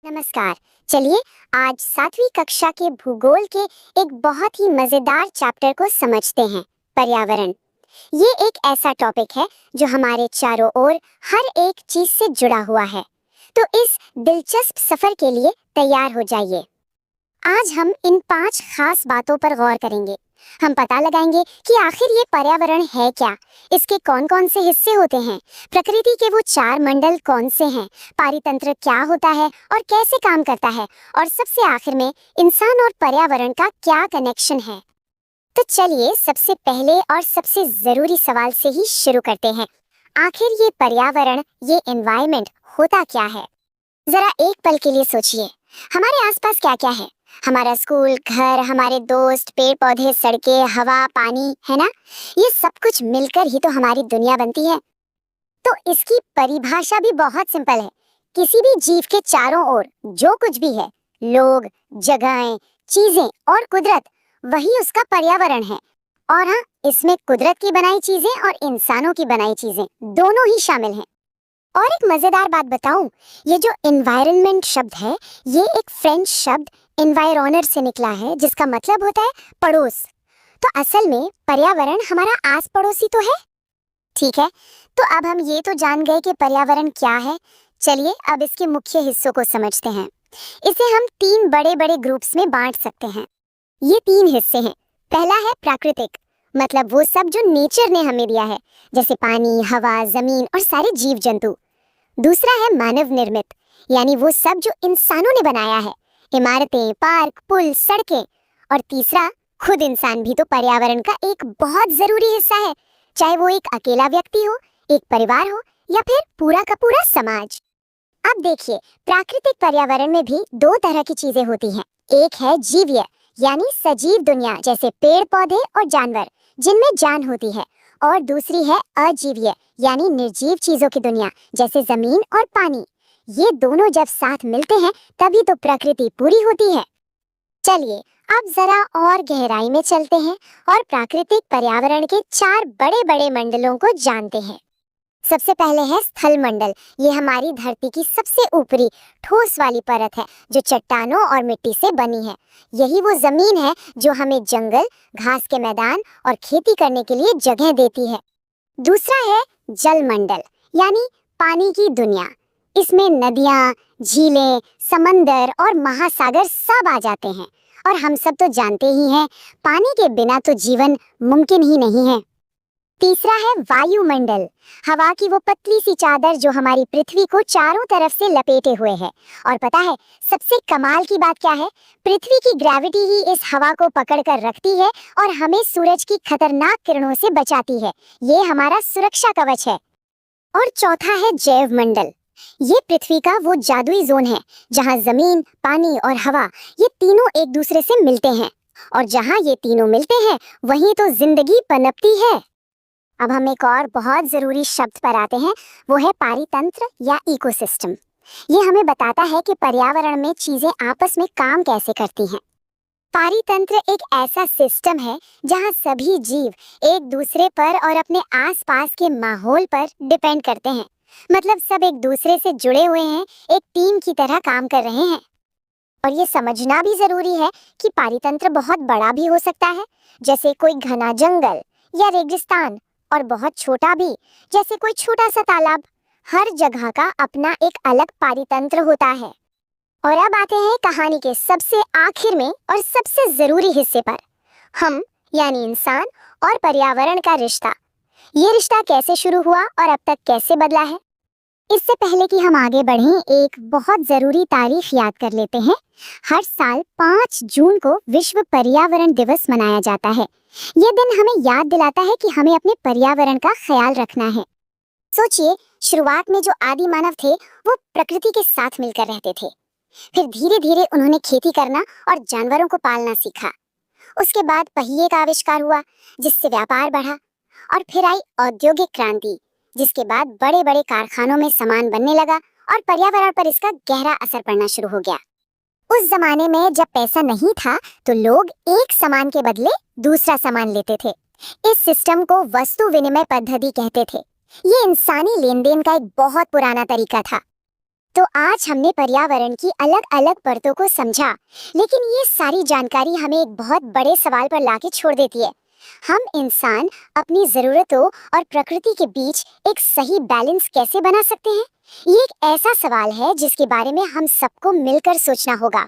नमस्कार। चलिए आज 7वीं कक्षा के भूगोल के एक बहुत ही मजेदार चैप्टर को समझते हैं, पर्यावरण। ये एक ऐसा टॉपिक है जो हमारे चारों ओर हर एक चीज से जुड़ा हुआ है। तो इस दिलचस्प सफर के लिए तैयार हो जाइए। आज हम इन 5 खास बातों पर गौर करेंगे। हम पता लगाएंगे कि आखिर ये पर्यावरण है क्या, इसके कौन कौन से हिस्से होते हैं, प्रकृति के वो 4 मंडल कौन से हैं, पारितंत्र क्या होता है और कैसे काम करता है, और सबसे आखिर में इंसान और पर्यावरण का क्या कनेक्शन है। तो चलिए सबसे पहले और सबसे जरूरी सवाल से ही शुरू करते हैं। आखिर ये पर्यावरण, ये एनवायरनमेंट होता क्या है? जरा एक पल के लिए सोचिए, हमारे आसपास क्या क्या है? हमारा स्कूल, घर, हमारे दोस्त, पेड़ पौधे, सड़कें, हवा, पानी, है ना? ये सब कुछ मिलकर ही तो हमारी दुनिया बनती है। तो इसकी परिभाषा भी बहुत सिंपल है। किसी भी जीव के चारों ओर जो कुछ भी है, लोग, जगहें, चीजें और कुदरत, वही उसका पर्यावरण है। और हाँ, इसमें कुदरत की बनाई चीजें और इंसानों की बनाई चीजें दोनों ही शामिल हैं। और एक मजेदार बात बताऊं, ये जो एनवायरनमेंट शब्द है, ये एक फ्रेंच शब्द एनवायरोनर से निकला है, जिसका मतलब होता है पड़ोस। तो असल में पर्यावरण हमारा आस पड़ोसी तो है। ठीक है, तो अब हम ये तो जान गए कि पर्यावरण क्या है। चलिए अब इसके मुख्य हिस्सों को समझते हैं। इसे हम 3 बड़े बड़े ग्रुप्स में बांट सकते हैं। ये 3 हिस्से हैं। पहला है प्राकृतिक, मतलब वो सब जो नेचर ने हमें दिया है, जैसे पानी, हवा, जमीन और सारे जीव जंतु। दूसरा है मानव निर्मित, यानी वो सब जो इंसानों ने बनाया है, इमारतें, पार्क, पुल, सड़कें। और तीसरा खुद इंसान भी तो पर्यावरण का एक बहुत जरूरी हिस्सा है, चाहे वो एक अकेला व्यक्ति हो, एक परिवार हो या फिर पूरा का पूरा समाज। अब देखिए, प्राकृतिक पर्यावरण में भी 2 तरह की चीजें होती हैं। एक है जीवीय, यानी सजीव दुनिया, जैसे पेड़ पौधे और जानवर जिनमें जान होती है। और दूसरी है अजीवीय, यानी निर्जीव चीजों की दुनिया, जैसे जमीन और पानी। ये दोनों जब साथ मिलते हैं तभी तो प्रकृति पूरी होती है। चलिए अब जरा और गहराई में चलते हैं और प्राकृतिक पर्यावरण के 4 बड़े बड़े मंडलों को जानते हैं। सबसे पहले है स्थल मंडल। ये हमारी धरती की सबसे ऊपरी ठोस वाली परत है, जो चट्टानों और मिट्टी से बनी है। यही वो जमीन है जो हमें जंगल, घास के मैदान और खेती करने के लिए जगह देती है। दूसरा है जल मंडल, यानी पानी की दुनिया। इसमें नदियाँ, झीलें, समंदर और महासागर सब आ जाते हैं। और हम सब तो जानते ही हैं, पानी के बिना तो जीवन मुमकिन ही नहीं है। तीसरा है वायुमंडल, हवा की वो पतली सी चादर जो हमारी पृथ्वी को चारों तरफ से लपेटे हुए है। और पता है सबसे कमाल की बात क्या है? पृथ्वी की ग्रेविटी ही इस हवा को पकड़ कर रखती है और हमें सूरज की खतरनाक किरणों से बचाती है। ये हमारा सुरक्षा कवच है। और चौथा है जैव मंडल। ये पृथ्वी का वो जादुई जोन है जहाँ जमीन, पानी और हवा, ये तीनों एक दूसरे से मिलते हैं। और जहाँ ये तीनों मिलते हैं वहीं तो जिंदगी पनपती है। अब हम एक और बहुत जरूरी शब्द पर आते हैं, वो है पारितंत्र या इकोसिस्टम। ये हमें बताता है कि पर्यावरण में चीजें आपस में काम कैसे करती हैं। पारितंत्र एक ऐसा सिस्टम है जहां सभी जीव एक दूसरे पर और अपने आसपास के माहौल पर डिपेंड करते हैं। मतलब सब एक दूसरे से जुड़े हुए हैं, एक टीम की तरह काम कर रहे हैं। और ये समझना भी जरूरी है कि पारितंत्र बहुत बड़ा भी हो सकता है, जैसे कोई घना जंगल या रेगिस्तान, और बहुत छोटा भी, जैसे कोई छोटा सा तालाब। हर जगह का अपना एक अलग पारितंत्र होता है। और अब आते हैं कहानी के सबसे आखिर में और सबसे जरूरी हिस्से पर, हम यानी इंसान और पर्यावरण का रिश्ता। ये रिश्ता कैसे शुरू हुआ और अब तक कैसे बदला है? इससे पहले कि हम आगे बढ़ें, एक बहुत जरूरी तारीख याद कर लेते हैं। हर साल 5 जून को विश्व पर्यावरण दिवस मनाया जाता है। ये दिन हमें याद दिलाता है कि हमें अपने पर्यावरण का ख्याल रखना है। सोचिए, शुरुआत में जो आदि मानव थे वो प्रकृति के साथ मिलकर रहते थे। फिर धीरे धीरे उन्होंने खेती करना और जानवरों को पालना सीखा। उसके बाद पहिए का आविष्कार हुआ, जिससे व्यापार बढ़ा। और फिर आई औद्योगिक क्रांति, जिसके बाद बड़े बड़े कारखानों में सामान बनने लगा और पर्यावरण पर इसका गहरा असर पड़ना शुरू हो गया। उस जमाने में जब पैसा नहीं था तो लोग एक सामान के बदले दूसरा सामान लेते थे। इस सिस्टम को वस्तु विनिमय पद्धति कहते थे। ये इंसानी लेन देन का एक बहुत पुराना तरीका था। तो आज हमने पर्यावरण की अलग अलग परतों को समझा, लेकिन ये सारी जानकारी हमें एक बहुत बड़े सवाल पर लाके छोड़ देती है। हम इंसान अपनी जरूरतों और प्रकृति के बीच एक सही बैलेंस कैसे बना सकते हैं? ये एक ऐसा सवाल है जिसके बारे में हम सबको मिलकर सोचना होगा।